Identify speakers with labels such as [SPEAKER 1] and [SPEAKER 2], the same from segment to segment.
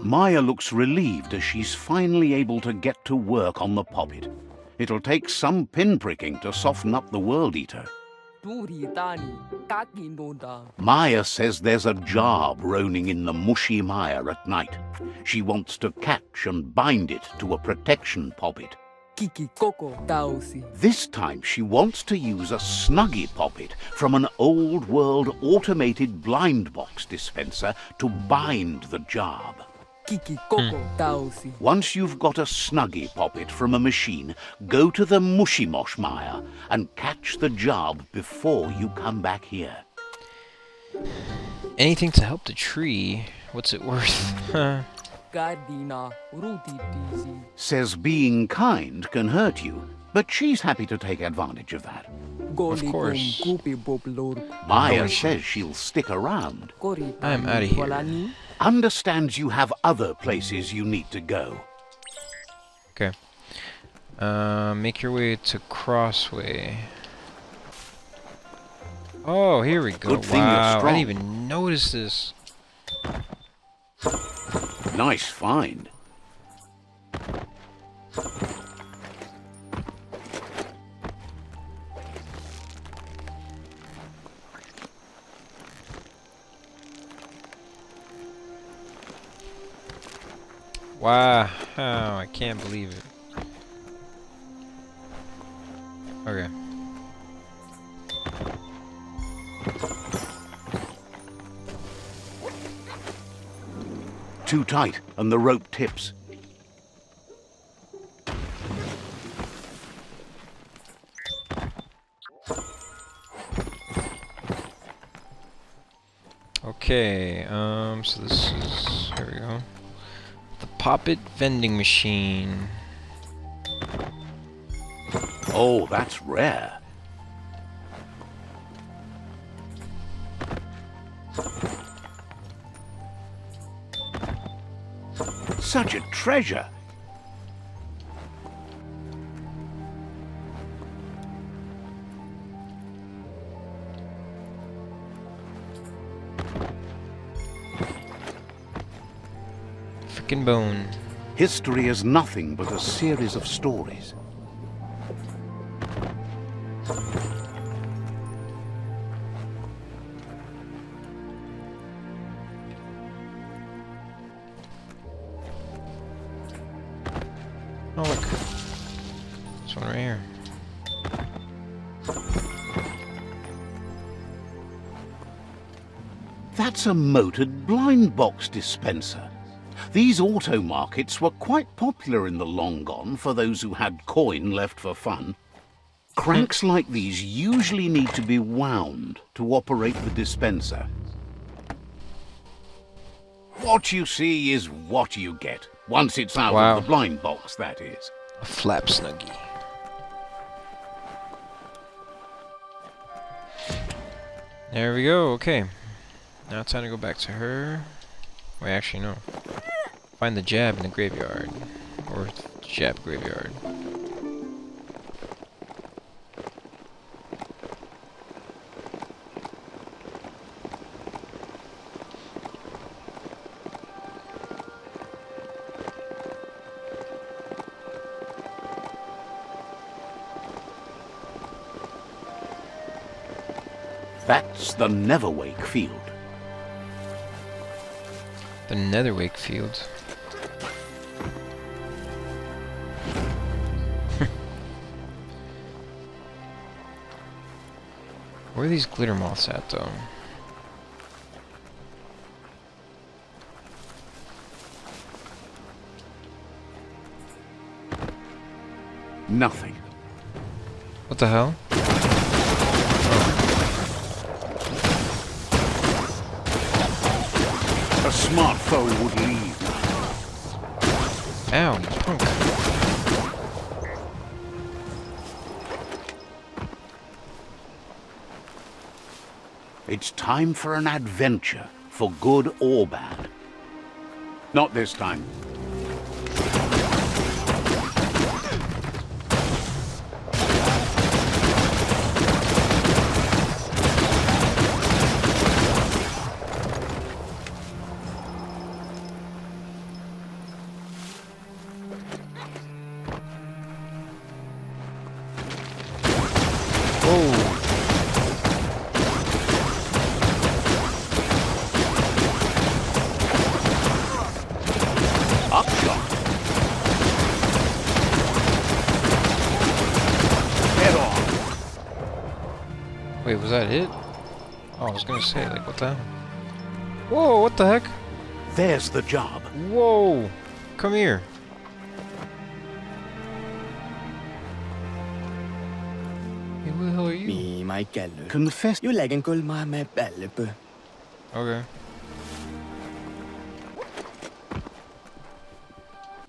[SPEAKER 1] Maya looks relieved as she's finally able to get to work on the Poppet. It'll take some pinpricking to soften up the World Eater. Maya says there's a Djab roaming in the mushy mire at night. She wants to catch and bind it to a protection Poppet. This time she wants to use a Snuggie Poppet from an old world automated blind box dispenser to bind the Djab. Once you've got a Snuggie Poppet from a machine, go to the Mushimosh mire and catch the Djab before you come back here.
[SPEAKER 2] Anything to help the tree. What's it worth?
[SPEAKER 1] Says being kind can hurt you, but she's happy to take advantage of that.
[SPEAKER 2] Of course.
[SPEAKER 1] Maya says she'll stick around.
[SPEAKER 2] I'm out of here.
[SPEAKER 1] Understands you have other places you need to go.
[SPEAKER 2] Okay. Make your way to Krossway. Oh, here we go.
[SPEAKER 1] Good thing you're
[SPEAKER 2] wow, I
[SPEAKER 1] strong.
[SPEAKER 2] didn't even notice this.
[SPEAKER 1] Nice find.
[SPEAKER 2] Wow, I can't believe it. Okay.
[SPEAKER 1] Too tight, and the rope tips.
[SPEAKER 2] Okay, so this is, here we go. The Poppet vending machine.
[SPEAKER 1] Oh, that's rare. Such a treasure.
[SPEAKER 2] Frickin' bone.
[SPEAKER 1] History is nothing but a series of stories.
[SPEAKER 2] Oh, look. This one right here.
[SPEAKER 1] That's a motored blind box dispenser. These auto markets were quite popular in the long gone for those who had coin left for fun. Cranks like these usually need to be wound to operate the dispenser. What you see is what you get. Once it's out
[SPEAKER 2] Wow.
[SPEAKER 1] of the blind box, that is.
[SPEAKER 2] A flap Snuggie. There we go, okay. Now it's time to go back to her. Wait, actually, no. Find the Djab in the graveyard. Or Djab graveyard.
[SPEAKER 1] That's the Neverwake field.
[SPEAKER 2] The Netherwake field. Where are these glitter moths at, though?
[SPEAKER 1] Nothing.
[SPEAKER 2] What the hell?
[SPEAKER 1] A smart foe would leave.
[SPEAKER 2] Ow, you punk.
[SPEAKER 1] It's time for an adventure, for good or bad. Not this time.
[SPEAKER 2] Wait, was that it? Oh, I was gonna say, like, what the hell? Whoa, what the heck?
[SPEAKER 1] There's the job.
[SPEAKER 2] Whoa! Come here. Hey, who the hell are you?
[SPEAKER 3] Mi mai kellu.
[SPEAKER 1] Confess.
[SPEAKER 3] Ju lägger kulma med bellepu.
[SPEAKER 2] Okay.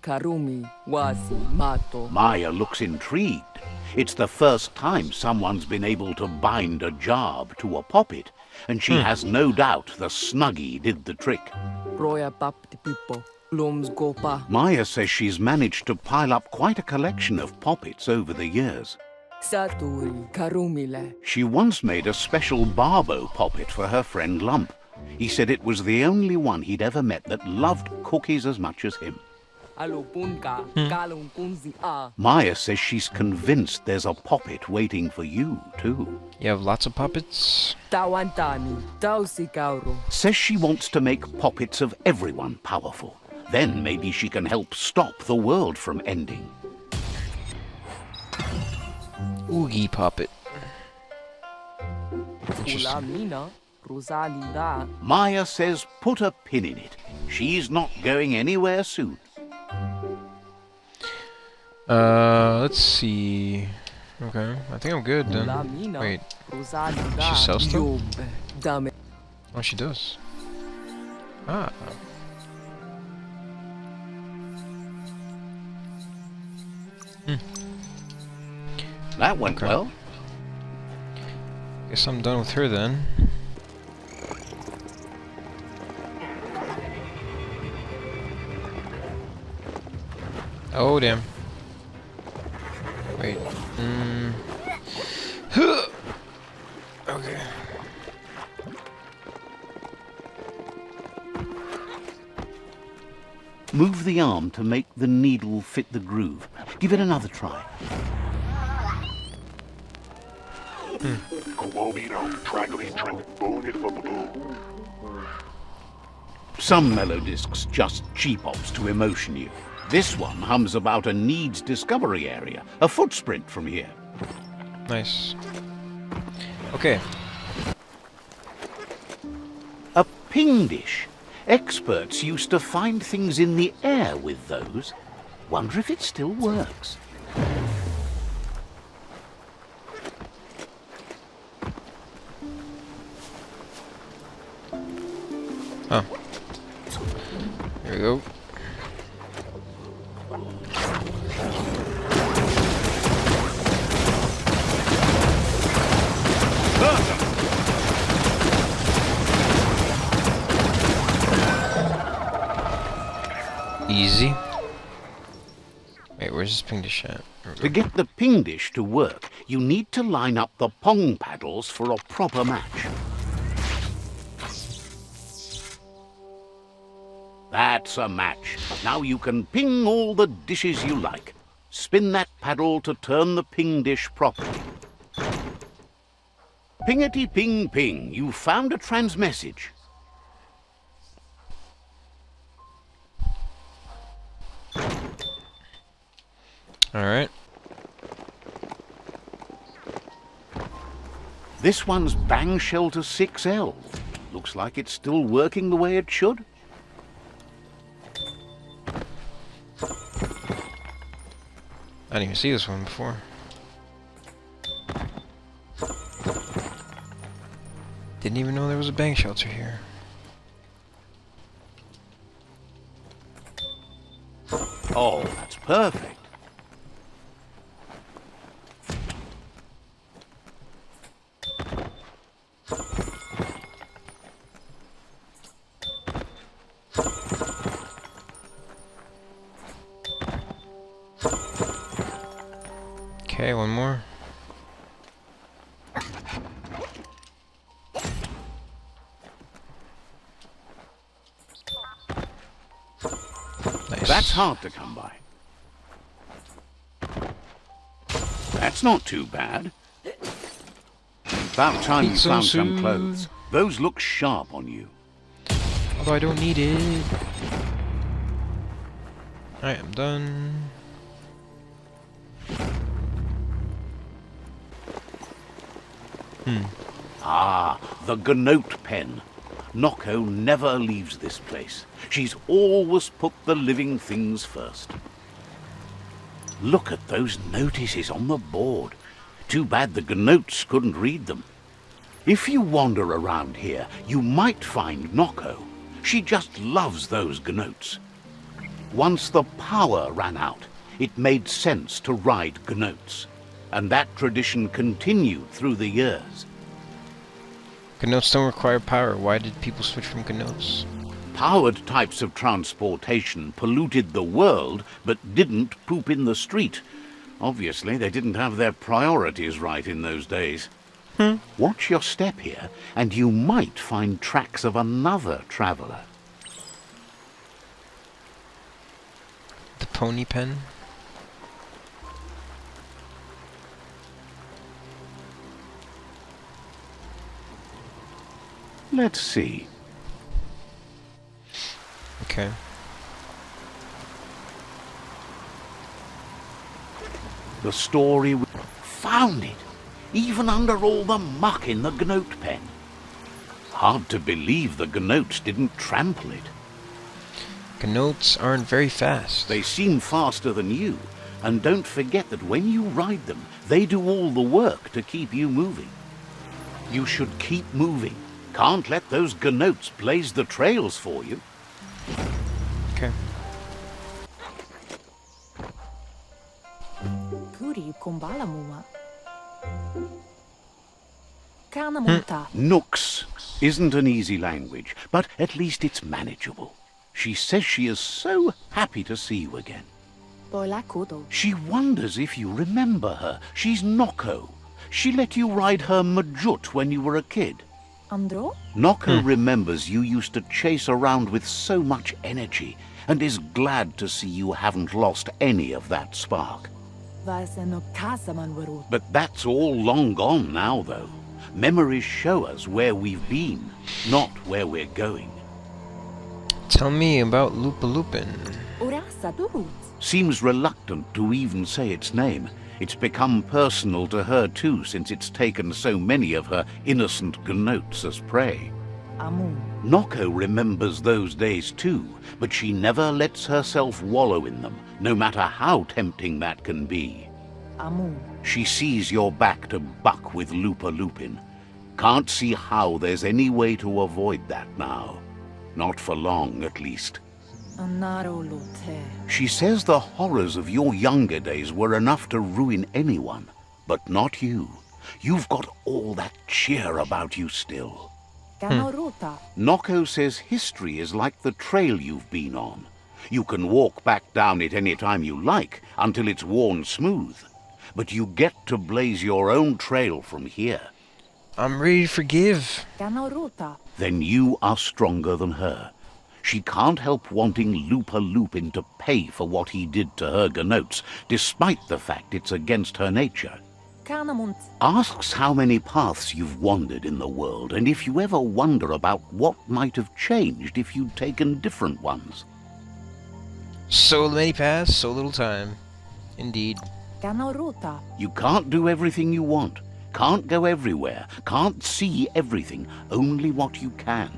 [SPEAKER 4] Karumi, Wasi, Mato.
[SPEAKER 1] Maya looks intrigued. It's the first time someone's been able to bind a Djab to a Poppet, and she has no doubt the Snuggie did the trick.
[SPEAKER 4] Roya Pap de Pipo. Lums Gopa.
[SPEAKER 1] Maya says she's managed to pile up quite a collection of Poppets over the years.
[SPEAKER 4] Saturi, Karumile.
[SPEAKER 1] She once made a special Barbo Poppet for her friend Lump. He said it was the only one he'd ever met that loved cookies as much as him.
[SPEAKER 4] Alupunka, Kalung Punzi A.
[SPEAKER 1] Maya says she's convinced there's a Poppet waiting for you, too.
[SPEAKER 2] You have lots of puppets?
[SPEAKER 4] Tawantani, Tausikauro.
[SPEAKER 1] Says she wants to make Poppets of everyone powerful. Then maybe she can help stop the world from ending.
[SPEAKER 2] Oogie Poppet. Interesting.
[SPEAKER 4] Ulamina, Rosalida.
[SPEAKER 1] Maya says put a pin in it. She's not going anywhere soon.
[SPEAKER 2] Let's see. Okay, I think I'm good then.
[SPEAKER 4] Ulamina,
[SPEAKER 2] Wait,
[SPEAKER 4] Rosalida.
[SPEAKER 2] she sells stuff?
[SPEAKER 4] Djab, Dame.
[SPEAKER 2] Oh, she does. Ah.
[SPEAKER 1] That went
[SPEAKER 2] Okay.
[SPEAKER 1] well.
[SPEAKER 2] Guess I'm done with her then. Oh, damn. Wait. Okay.
[SPEAKER 1] Move the arm to make the needle fit the groove. Give it another try. Some melodiscs just cheap-ops to emotion you. This one hums about a needs discovery area, a foot sprint from here.
[SPEAKER 2] Nice. Okay.
[SPEAKER 1] A Pingdish. Experts used to find things in the air with those. Wonder if it still works.
[SPEAKER 2] Huh. Here we go. Easy. Wait, where's this Pingdish at?
[SPEAKER 1] To get the Pingdish to work, you need to line up the pong paddles for a proper match. That's a match. Now you can ping all the dishes you like. Spin that paddle to turn the Pingdish properly. Pingety ping ping, you found a transmessage.
[SPEAKER 2] Alright.
[SPEAKER 1] This one's Bangshelter 6L. Looks like it's still working the way it should.
[SPEAKER 2] I didn't even see this one before. Didn't even know there was a Bangshelter here.
[SPEAKER 1] Oh, that's perfect.
[SPEAKER 2] Okay, one more. Nice.
[SPEAKER 1] That's hard to come by. That's not too bad. About time you found some clothes. Those look sharp on you.
[SPEAKER 2] Although I don't need it. Alright, I'm done.
[SPEAKER 1] Ah, the Gnoat pen. Noko never leaves this place. She's always put the living things first. Look at those notices on the board. Too bad the Gnoats couldn't read them. If you wander around here, you might find Noko. She just loves those Gnoats. Once the power ran out, it made sense to ride Gnoats. And that tradition continued through the years.
[SPEAKER 2] Gnoats don't require power. Why did people switch from Gnoats?
[SPEAKER 1] Powered types of transportation polluted the world, but didn't poop in the street. Obviously, they didn't have their priorities right in those days. Watch your step here, and you might find tracks of another traveller.
[SPEAKER 2] The pony pen?
[SPEAKER 1] Let's see.
[SPEAKER 2] Okay.
[SPEAKER 1] The story... Found it! Even under all the muck in the Gnoat pen. Hard to believe the Gnoats didn't trample it.
[SPEAKER 2] Gnoats aren't very fast.
[SPEAKER 1] They seem faster than you, and don't forget that when you ride them, they do all the work to keep you moving. You should keep moving. Can't let those Gnoats blaze the trails for you.
[SPEAKER 2] Okay.
[SPEAKER 4] Kuri kumbala muma. Kana muta.
[SPEAKER 1] Nooks isn't an easy language, but at least it's manageable. She says she is so happy to see you again.
[SPEAKER 4] Bola kudo.
[SPEAKER 1] She wonders if you remember her. She's Noko. She let you ride her Mjut when you were a kid.
[SPEAKER 4] Andro?
[SPEAKER 1] Noko remembers you used to chase around with so much energy and is glad to see you haven't lost any of that spark.
[SPEAKER 4] Vaiseno kasaman waru.
[SPEAKER 1] But that's all long gone now, though. Memories show us where we've been, not where we're going.
[SPEAKER 2] Tell me about Loopalupin.
[SPEAKER 4] Urasa durut.
[SPEAKER 1] Seems reluctant to even say its name. It's become personal to her too, since it's taken so many of her innocent Gnoats as prey.
[SPEAKER 4] Amu.
[SPEAKER 1] Noko remembers those days too, but she never lets herself wallow in them, no matter how tempting that can be.
[SPEAKER 4] Amu.
[SPEAKER 1] She sees you're back to buck with Loopalupin. Can't see how there's any way to avoid that now. Not for long, at least.
[SPEAKER 4] Anaro lote.
[SPEAKER 1] She says the horrors of your younger days were enough to ruin anyone, but not you. You've got all that cheer about you still.
[SPEAKER 4] Kanoruta.
[SPEAKER 1] Noko says history is like the trail you've been on. You can walk back down it any time you like, until it's worn smooth. But you get to blaze your own trail from here.
[SPEAKER 2] I'm ready to forgive.
[SPEAKER 4] Kanoruta.
[SPEAKER 1] Then you are stronger than her. She can't help wanting Loopalupin to pay for what he did to her Gnoats, despite the fact it's against her nature.
[SPEAKER 4] Kanamunt.
[SPEAKER 1] Asks how many paths you've wandered in the world, and if you ever wonder about what might have changed if you'd taken different ones.
[SPEAKER 2] So many paths, so little time. Indeed.
[SPEAKER 4] Kanoruta.
[SPEAKER 1] You can't do everything you want, can't go everywhere, can't see everything, only what you can.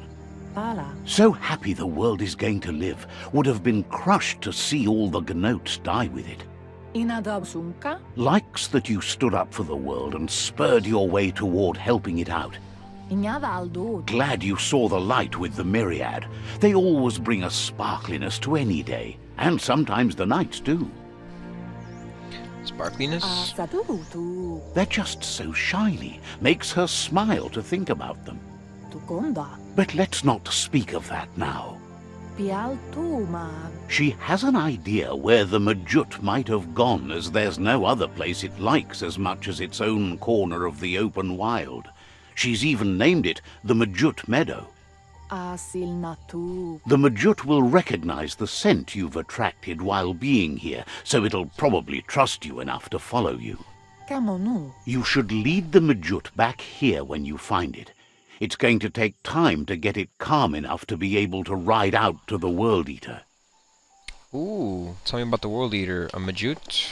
[SPEAKER 4] Pala.
[SPEAKER 1] So happy the world is going to live, would have been crushed to see all the Gnoats die with it.
[SPEAKER 4] Inadabsunka.
[SPEAKER 1] Likes that you stood up for the world and spurred your way toward helping it out.
[SPEAKER 4] Inyada aldud.
[SPEAKER 1] Glad you saw the light with the myriad. They always bring a sparkliness to any day, and sometimes the nights too.
[SPEAKER 2] Sparkliness?
[SPEAKER 4] Asadurutu.
[SPEAKER 1] They're just so shiny, makes her smile to think about them.
[SPEAKER 4] Tukonda.
[SPEAKER 1] But let's not speak of that now.
[SPEAKER 4] Pialtuma.
[SPEAKER 1] She has an idea where the Mjut might have gone, as there's no other place it likes as much as its own corner of the open wild. She's even named it the Mjut Meadow.
[SPEAKER 4] Asilnatu.
[SPEAKER 1] The Mjut will recognize the scent you've attracted while being here, so it'll probably trust you enough to follow you.
[SPEAKER 4] Kamonu.
[SPEAKER 1] You should lead the Mjut back here when you find it. It's going to take time to get it calm enough to be able to ride out to the World Eater.
[SPEAKER 2] Ooh, tell me about the World Eater. A Mjut?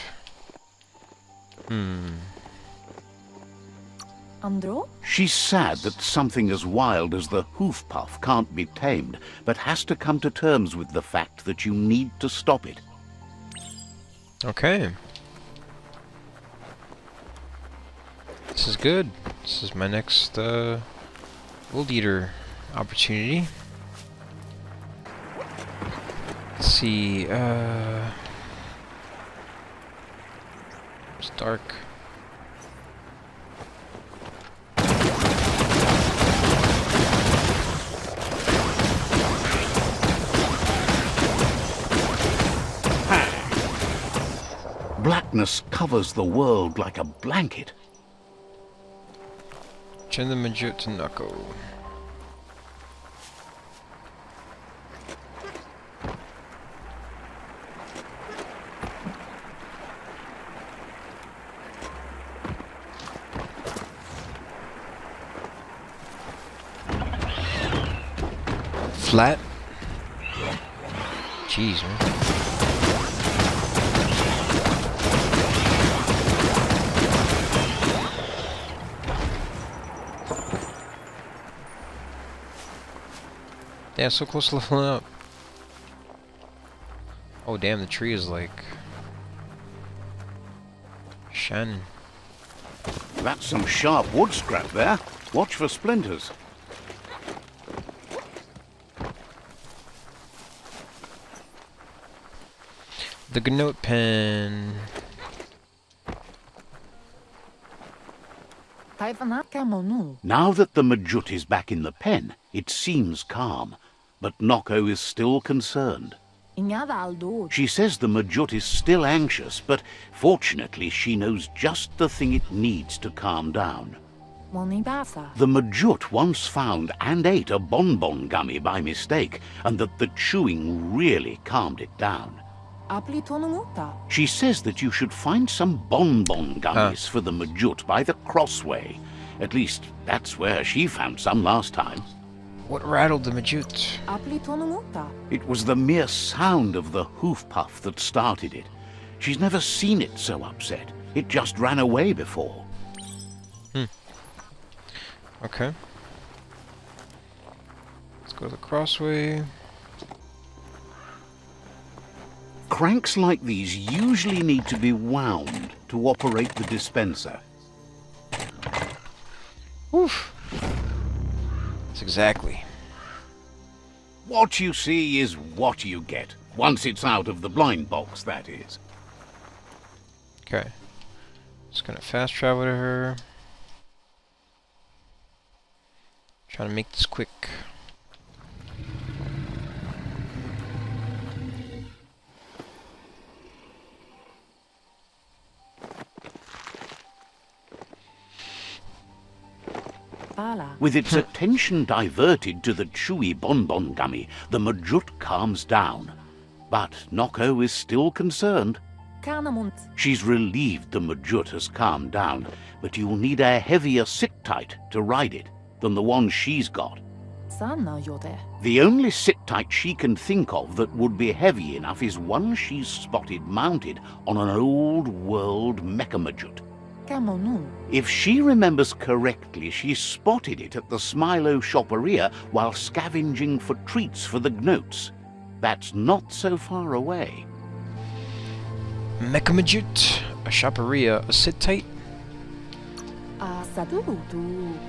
[SPEAKER 4] Andro?
[SPEAKER 1] She's sad that something as wild as the hoof puff can't be tamed, but has to come to terms with the fact that you need to stop it.
[SPEAKER 2] Okay. This is good. This is my next World Eater opportunity. Let's see. It's dark.
[SPEAKER 1] Blackness covers the world like a blanket.
[SPEAKER 2] Turn the Mjut to Noko. Flat? Jeez, man. Yeah, so close to leveling up. Oh damn, the tree is like shining.
[SPEAKER 1] That's some sharp wood scrap there. Watch for splinters.
[SPEAKER 2] The Gnoat pen.
[SPEAKER 1] Now that the Mjut is back in the pen, it seems calm, but Noko is still concerned. She says the Mjut is still anxious, but fortunately she knows just the thing it needs to calm down. The Mjut once found and ate a bonbon gummy by mistake, and that the chewing really calmed it down. She says that you should find some bonbon gummies for the Mjut by the Krossway. At least, that's where she found some last time.
[SPEAKER 2] What rattled the Mjut?
[SPEAKER 1] It was the mere sound of the hoof puff that started it. She's never seen it so upset. It just ran away before.
[SPEAKER 2] Okay. Let's go to the Krossway.
[SPEAKER 1] Cranks like these usually need to be wound to operate the dispenser.
[SPEAKER 2] Oof. That's exactly.
[SPEAKER 1] What you see is what you get. Once it's out of the blind box, that is.
[SPEAKER 2] Okay. Just gonna fast travel to her. Trying to make this quick.
[SPEAKER 1] With its attention diverted to the chewy bonbon gummy, the Mjut calms down. But Noko is still concerned. She's relieved the Mjut has calmed down, but you'll need a heavier sit-tight to ride it than the one she's got. The only sit-tight she can think of that would be heavy enough is one she's spotted mounted on an old-world Mekamjut. If she remembers correctly, she spotted it at the Smilo Shopperia while scavenging for treats for the Gnoats. That's not so far away.
[SPEAKER 2] Mekamjut, a shopperia, a sit tight.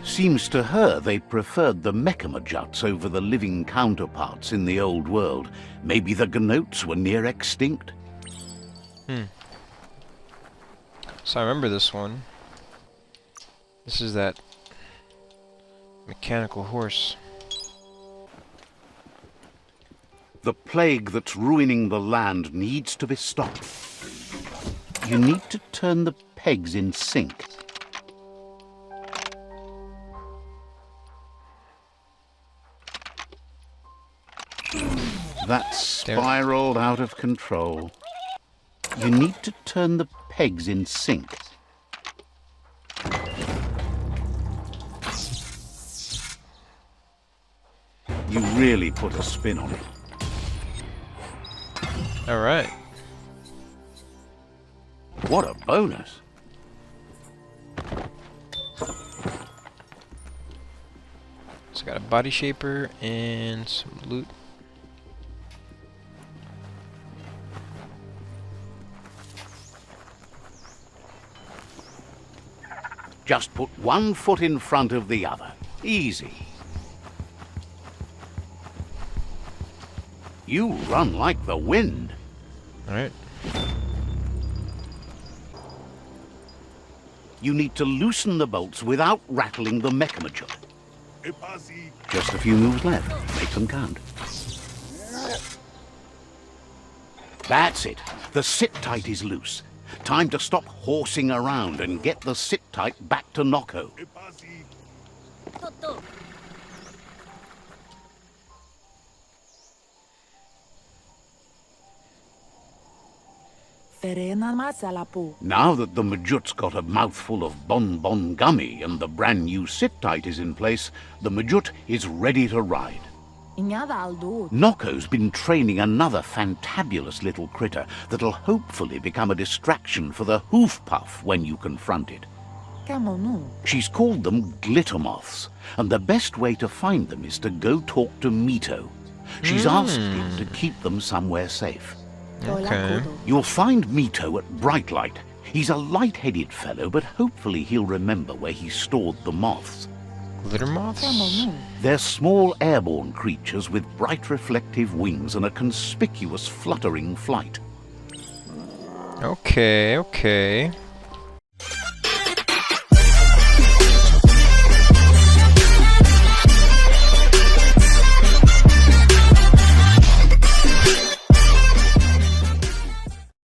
[SPEAKER 1] Seems to her they preferred the Mekamjuts over the living counterparts in the old world. Maybe the Gnoats were near extinct.
[SPEAKER 2] So I remember this one. This is that mechanical horse.
[SPEAKER 1] The plague that's ruining the land needs to be stopped. You need to turn the pegs in sync. That's spiraled out of control. You need to turn the pegs in sync. You really put a spin on it.
[SPEAKER 2] All right.
[SPEAKER 1] What a bonus.
[SPEAKER 2] So got a body shaper and some loot.
[SPEAKER 1] Just put one foot in front of the other. Easy. You run like the wind.
[SPEAKER 2] Alright.
[SPEAKER 1] You need to loosen the bolts without rattling the Mekamjut. Just a few moves left. Make them count. That's it. The sit-tight is loose. Time to stop horsing around and get the sit-tight back to Noko. Now that the Mjut's got a mouthful of Bon Gummy and the brand new sit-tight is in place, the Mjut is ready to ride. Noko's been training another fantabulous little critter that'll hopefully become a distraction for the hoof puff when you confront it. She's called them glitter moths, and the best way to find them is to go talk to Mito. She's asked him to keep them somewhere safe.
[SPEAKER 2] Okay.
[SPEAKER 1] You'll find Mito at Bright Light. He's a light-headed fellow, but hopefully he'll remember where he stored the moths.
[SPEAKER 2] Glitter moths?
[SPEAKER 1] They're small airborne creatures with bright reflective wings and a conspicuous fluttering flight.
[SPEAKER 2] Okay, okay.